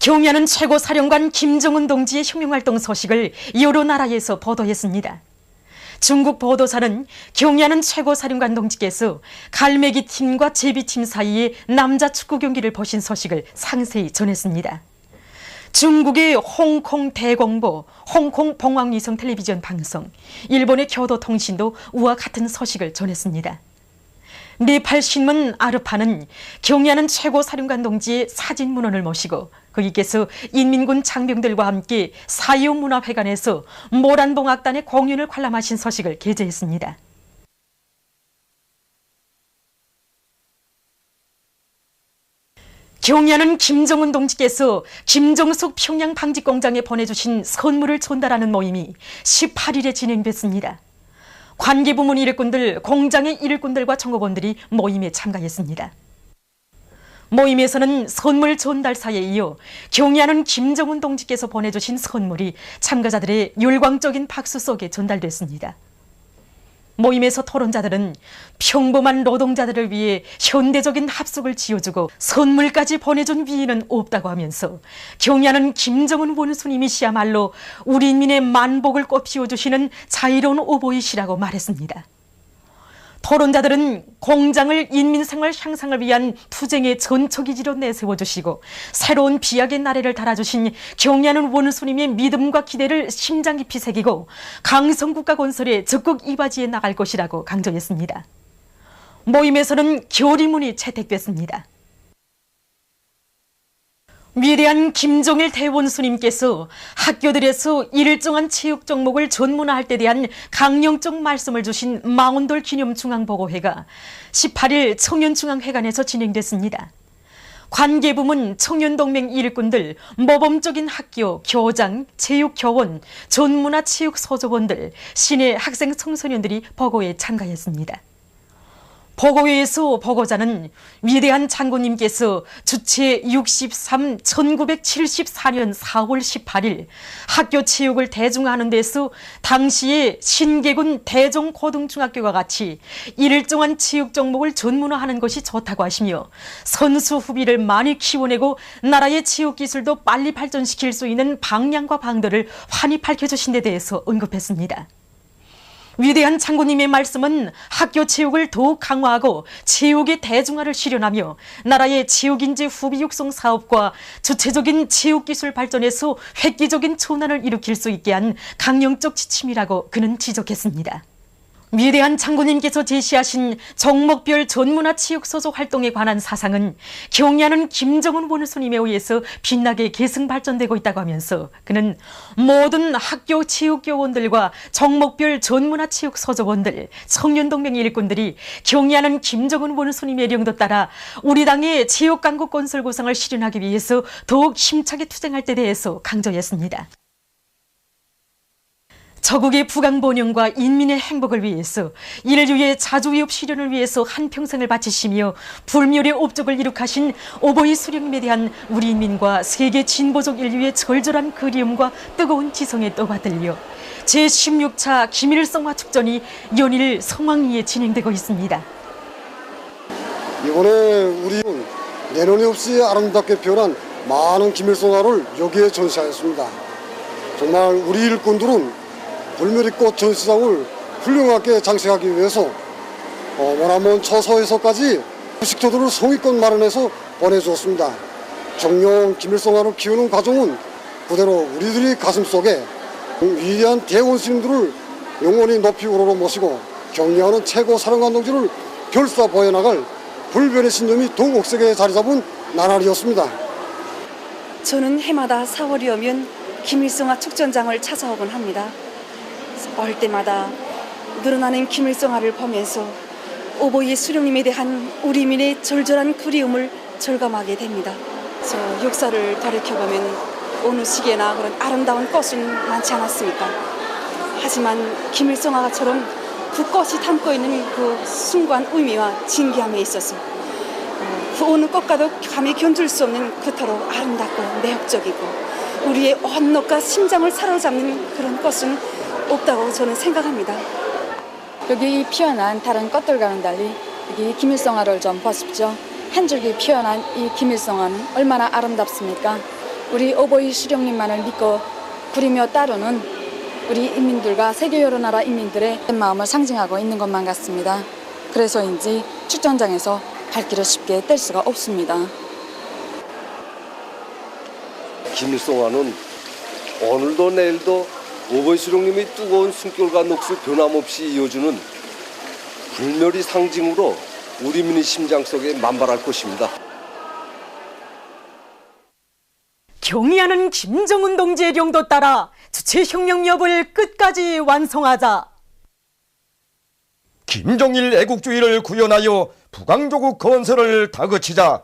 경야는 최고 사령관 김정은 동지의 혁명활동 소식을 여러 나라에서 보도했습니다. 중국 보도사는 경야는 최고 사령관 동지께서 갈매기 팀과 제비팀 사이에 남자 축구 경기를 보신 소식을 상세히 전했습니다. 중국의 홍콩 대공보, 홍콩 봉황위성 텔레비전 방송, 일본의 교도통신도 우와 같은 소식을 전했습니다. 네팔 신문 아르파는 경야는 최고 사령관 동지의 사진 문헌을 모시고 거기께서 인민군 장병들과 함께 4.25 문화회관에서 모란봉악단의 공연을 관람하신 소식을 게재했습니다. 경야는 김정은 동지께서 김정숙 평양 방직공장에 보내주신 선물을 전달하는 모임이 18일에 진행됐습니다. 관계부문 일꾼들, 공장의 일꾼들과 종업원들이 모임에 참가했습니다. 모임에서는 선물 전달사에 이어 경야는 김정은 동지께서 보내주신 선물이 참가자들의 열광적인 박수 속에 전달됐습니다. 모임에서 토론자들은 평범한 노동자들을 위해 현대적인 합숙을 지어주고 선물까지 보내준 위인은 없다고 하면서 경야는 김정은 원수님이시야말로 우리 인민의 만복을 꽃피워주시는 자유로운 오보이시라고 말했습니다. 토론자들은 공장을 인민생활 향상을 위한 투쟁의 전초기지로 내세워주시고 새로운 비약의 나래를 달아주신 경야는 원수님의 믿음과 기대를 심장 깊이 새기고 강성국가 건설에 적극 이바지해 나갈 것이라고 강조했습니다. 모임에서는 결의문이 채택됐습니다. 위대한 김종일 대원수님께서 학교들에서 일정한 체육 종목을 전문화할 때 대한 강령적 말씀을 주신 망원돌 기념중앙보고회가 18일 청년중앙회관에서 진행됐습니다. 관계부문 청년동맹 일꾼들, 모범적인 학교, 교장, 체육교원, 전문화 체육소조원들, 시내 학생 청소년들이 보고에 참가했습니다. 보고회에서 보고자는 위대한 장군님께서 주체 63 1974년 4월 18일 학교 체육을 대중화하는 데서 당시의 신계군 대종고등중학교와 같이 일정한 체육 종목을 전문화하는 것이 좋다고 하시며 선수 후비를 많이 키워내고 나라의 체육 기술도 빨리 발전시킬 수 있는 방향과 방도를 환히 밝혀주신 데 대해서 언급했습니다. 위대한 장군님의 말씀은 학교 체육을 더욱 강화하고 체육의 대중화를 실현하며 나라의 체육인재 후비 육성 사업과 주체적인 체육기술 발전에서 획기적인 전환을 일으킬 수 있게 한 강령적 지침이라고 그는 지적했습니다. 위대한 장군님께서 제시하신 종목별 전문화 체육소조 활동에 관한 사상은 경야는 김정은 원수님에 의해서 빛나게 계승 발전되고 있다고 하면서 그는 모든 학교 체육교원들과 종목별 전문화 체육소조원들, 청년동맹 일꾼들이 경야는 김정은 원수님의령도 따라 우리 당의 체육강국 건설 구상을 실현하기 위해서 더욱 힘차게 투쟁할 때 대해서 강조했습니다. 저국의 부강번영과 인민의 행복을 위해서 인류의 자주위협 실현을 위해서 한평생을 바치시며 불멸의 업적을 이룩하신 오보이 수령님에 대한 우리 인민과 세계 진보적 인류의 절절한 그리움과 뜨거운 지성에 떠받들려 제16차 김일성화 축전이 연일 성황리에 진행되고 있습니다. 이번에 우리는 내놓이 없이 아름답게 표현한 많은 김일성화를 여기에 전시하였습니다. 정말 우리 일꾼들은 불멸의꽃 전시장을 훌륭하게 장식하기 위해서 머나먼 처서에서까지 식토들을 성의껏 마련해서 보내주었습니다. 정령 김일성화를 키우는 과정은 그대로 우리들이 가슴속에 위대한 대원수님들을 영원히 높이 우러러 모시고 격려하는 최고 사령관 동지를 결사보해 나갈 불변의 신념이 더욱 억세게 자리잡은 나날이었습니다. 저는 해마다 4월이 오면 김일성화 축전장을 찾아오곤 합니다. 올 때마다 늘어나는 김일성화를 보면서 오보이 수령님에 대한 우리 민의 절절한 그리움을 절감하게 됩니다. 저 역사를 돌이켜보면 어느 시기에나 그런 아름다운 꽃은 많지 않았습니까? 하지만 김일성화처럼 그 꽃이 담고 있는 그 숭고한 의미와 진귀함에 있어서 그 어느 꽃과도 감히 견줄 수 없는 그토록 아름답고 매력적이고 우리의 온몸과 심장을 사로잡는 그런 꽃은 없다고 저는 생각합니다. 여기 피어난 다른 꽃들과는 달리 여기 김일성화를 좀 보십시오. 한 줄기 피어난 이 김일성화는 얼마나 아름답습니까? 우리 오보이 수령님만을 믿고 부리며 따르는 우리 인민들과 세계 여러 나라 인민들의 마음을 상징하고 있는 것만 같습니다. 그래서인지 축전장에서 발길을 쉽게 뗄 수가 없습니다. 김일성화는 오늘도 내일도 오보이 수령님의 뜨거운 숨결과 녹수 변함없이 이어주는 불멸의 상징으로 우리 민의 심장 속에 만발할 것입니다. 경의하는 김정은 동지의 령도 따라 주체혁명협을 끝까지 완성하자. 김정일 애국주의를 구현하여 북왕조국 건설을 다그치자.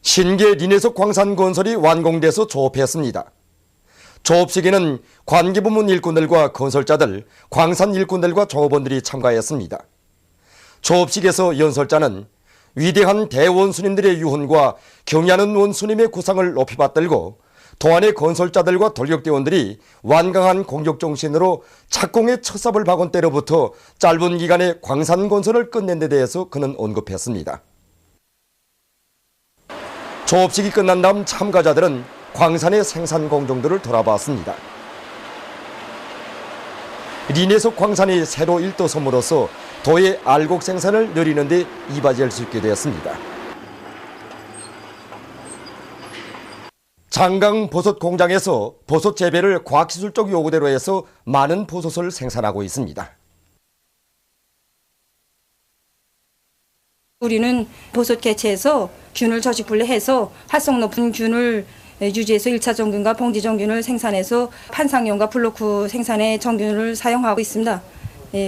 신계 린해석 광산 건설이 완공돼서 조업했습니다. 조업식에는 관계부문 일꾼들과 건설자들, 광산 일꾼들과 종업원들이 참가했습니다. 조업식에서 연설자는 위대한 대원수님들의 유훈과 경의하는 원수님의 구상을 높이 받들고 도안의 건설자들과 돌격대원들이 완강한 공격정신으로 착공의 첫 삽을 박은 때로부터 짧은 기간에 광산 건설을 끝낸 데 대해서 그는 언급했습니다. 조업식이 끝난 다음 참가자들은 광산의 생산 공정들을 돌아봤습니다. 린해석 광산이 새로 일도섬으로써 도의 알곡 생산을 늘리는 데 이바지할 수 있게 되었습니다. 장강 버섯 공장에서 버섯 재배를 과학기술적 요구대로 해서 많은 버섯을 생산하고 있습니다. 우리는 버섯 개체에서 균을 저식 분해해서 활성 높은 균을 유지해서 1차 정균과 봉지 정균을 생산해서 판상용과 블로크 생산에 정균을 사용하고 있습니다.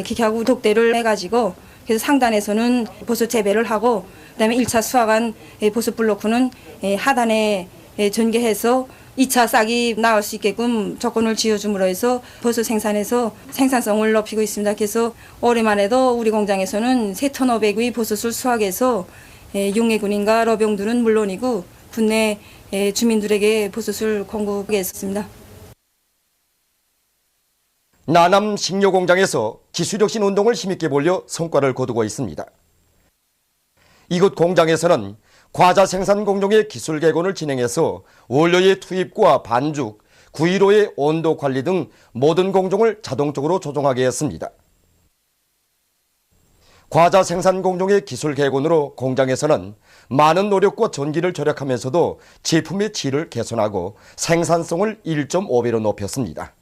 기계하고 독대를 해가지고 그래서 상단에서는 버섯 재배를 하고 그다음에 1차 수확한 버섯 블로크는 하단에 전개해서 2차 싹이 나올 수 있게끔 조건을 지어줌으로 해서 버섯 생산해서 생산성을 높이고 있습니다. 그래서 올해만 해도 우리 공장에서는 3톤 500의 버섯을 수확해서 용해군인과 러병들은 물론이고 국내 주민들에게 버섯을 공급했습니다. 나남 식료공장에서 기술혁신 운동을 힘있게 벌려 성과를 거두고 있습니다. 이곳 공장에서는 과자 생산 공정의 기술 개건을 진행해서 원료의 투입과 반죽, 구이로의 온도 관리 등 모든 공정을 자동적으로 조정하게 했습니다. 과자 생산 공정의 기술 개건으로 공장에서는 많은 노력과 전기를 절약하면서도 제품의 질을 개선하고 생산성을 1.5배로 높였습니다.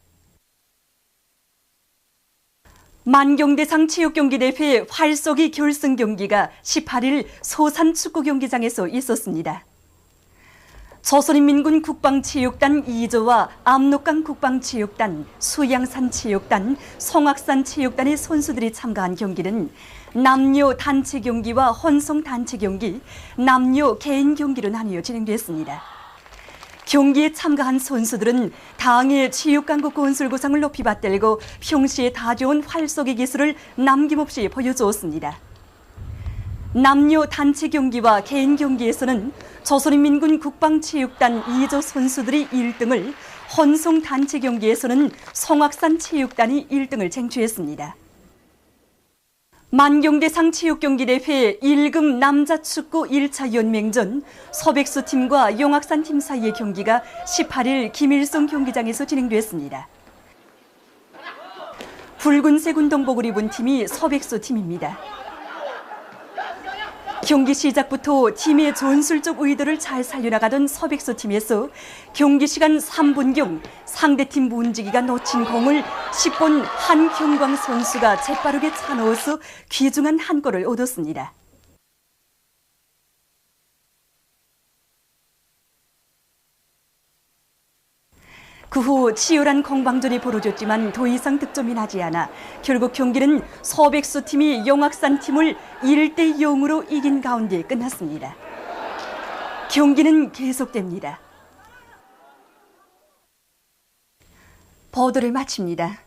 만경대상 체육경기대회 활쏘기 결승 경기가 18일 소산축구경기장에서 있었습니다. 조선인민군 국방체육단 2조와 압록강 국방체육단, 수양산체육단, 송악산체육단의 선수들이 참가한 경기는 남녀 단체 경기와 혼성 단체 경기, 남녀 개인 경기로 나뉘어 진행됐습니다. 경기에 참가한 선수들은 당의 체육강국 건설구상을 높이 받들고 평시에 다져온 활쏘기 기술을 남김없이 보여주었습니다. 남녀 단체 경기와 개인 경기에서는 조선인민군 국방체육단 2조 선수들이 1등을, 혼성 단체 경기에서는 송악산 체육단이 1등을 쟁취했습니다. 만경대상 체육경기대회 1급 남자축구 1차 연맹전 서백수 팀과 용악산 팀 사이의 경기가 18일 김일성 경기장에서 진행됐습니다. 붉은색 운동복을 입은 팀이 서백수 팀입니다. 경기 시작부터 팀의 전술적 의도를 잘 살려나가던 서백수 팀에서 경기 시간 3분경 상대팀 문지기가 놓친 공을 10번 한경광 선수가 재빠르게 차넣어서 귀중한 한 골을 얻었습니다. 그 후 치열한 공방전이 벌어졌지만 더 이상 득점이 나지 않아 결국 경기는 서백수 팀이 용악산 팀을 1대0으로 이긴 가운데 끝났습니다. 경기는 계속됩니다. 보도를 마칩니다.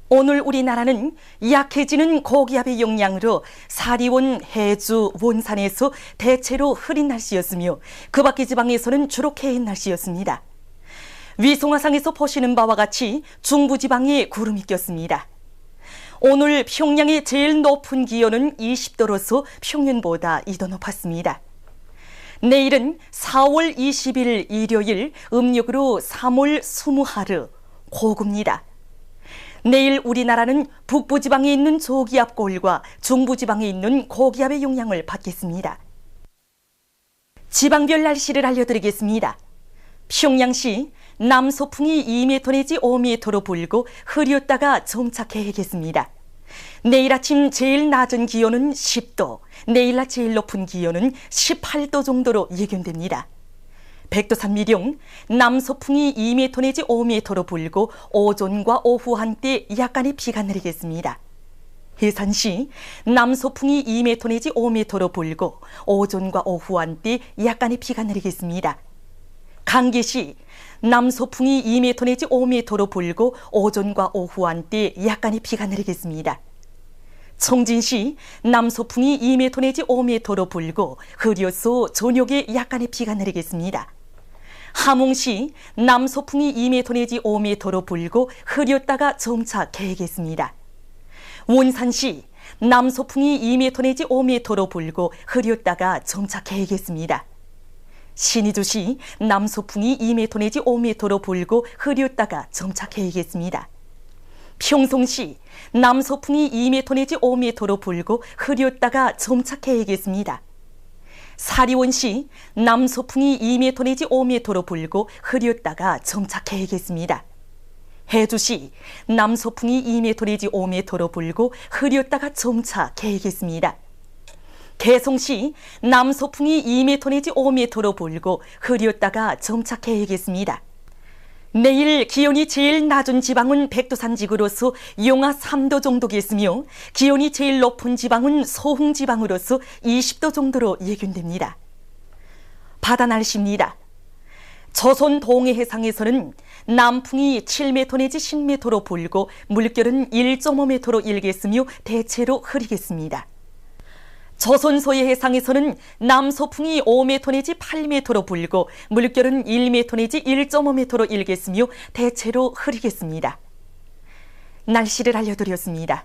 오늘 우리나라는 약해지는 고기압의 영향으로 사리원, 해주, 원산에서 대체로 흐린 날씨였으며 그 밖의 지방에서는 주로 개인 날씨였습니다. 위성화상에서 보시는 바와 같이 중부지방에 구름이 꼈습니다. 오늘 평양의 제일 높은 기온은 20도로서 평년보다 2도 높았습니다. 내일은 4월 20일 일요일 음력으로 3월 20하루 고구입니다. 내일 우리나라는 북부지방에 있는 저기압골과 중부지방에 있는 고기압의 영향을 받겠습니다. 지방별 날씨를 알려드리겠습니다. 평양시 남서풍이 2m 내지 5m로 불고 흐렸다가 정착해야겠습니다. 내일 아침 제일 낮은 기온은 10도, 내일 낮 제일 높은 기온은 18도 정도로 예견됩니다. 백두산 미령 남서풍이 2m 내지 5m로 불고 오전과 오후 한때 약간의 비가 내리겠습니다. 해산시 남서풍이 2m 내지 5m로 불고 오전과 오후 한때 약간의 비가 내리겠습니다. 강계시 남서풍이 2m 내지 5m로 불고 오전과 오후 한때 약간의 비가 내리겠습니다. 청진시 남서풍이 2m 내지 5m로 불고 흐려서 저녁에 약간의 비가 내리겠습니다. 함흥시 남서풍이 2m 내지 5m로 불고 흐렸다가 정착해야겠습니다. 원산시 남서풍이 2m 내지 5m로 불고 흐렸다가 정착해야겠습니다. 신의주시 남서풍이 2m 내지 5m로 불고 흐렸다가 정착해야겠습니다. 평송시 남서풍이 2m 내지 5m로 불고 흐렸다가 정착해야겠습니다. 사리원시 남서풍이 2m 내지 5m로 불고 흐렸다가 정착해야겠습니다. 해주시 남서풍이 2m 내지 5m로 불고 흐렸다가 정착해야겠습니다. 개성시 남서풍이 2m 내지 5m로 불고 흐렸다가 정착해야겠습니다. 내일 기온이 제일 낮은 지방은 백두산지구로서 영하 3도 정도겠으며 기온이 제일 높은 지방은 소흥지방으로서 20도 정도로 예견됩니다. 바다 날씨입니다. 조선 동해 해상에서는 남풍이 7m 내지 10m로 불고 물결은 1.5m로 일겠으며 대체로 흐리겠습니다. 조선 서해 해상에서는 남서풍이 5m 내지 8m로 불고 물결은 1m 내지 1.5m로 일겠으며 대체로 흐리겠습니다. 날씨를 알려드렸습니다.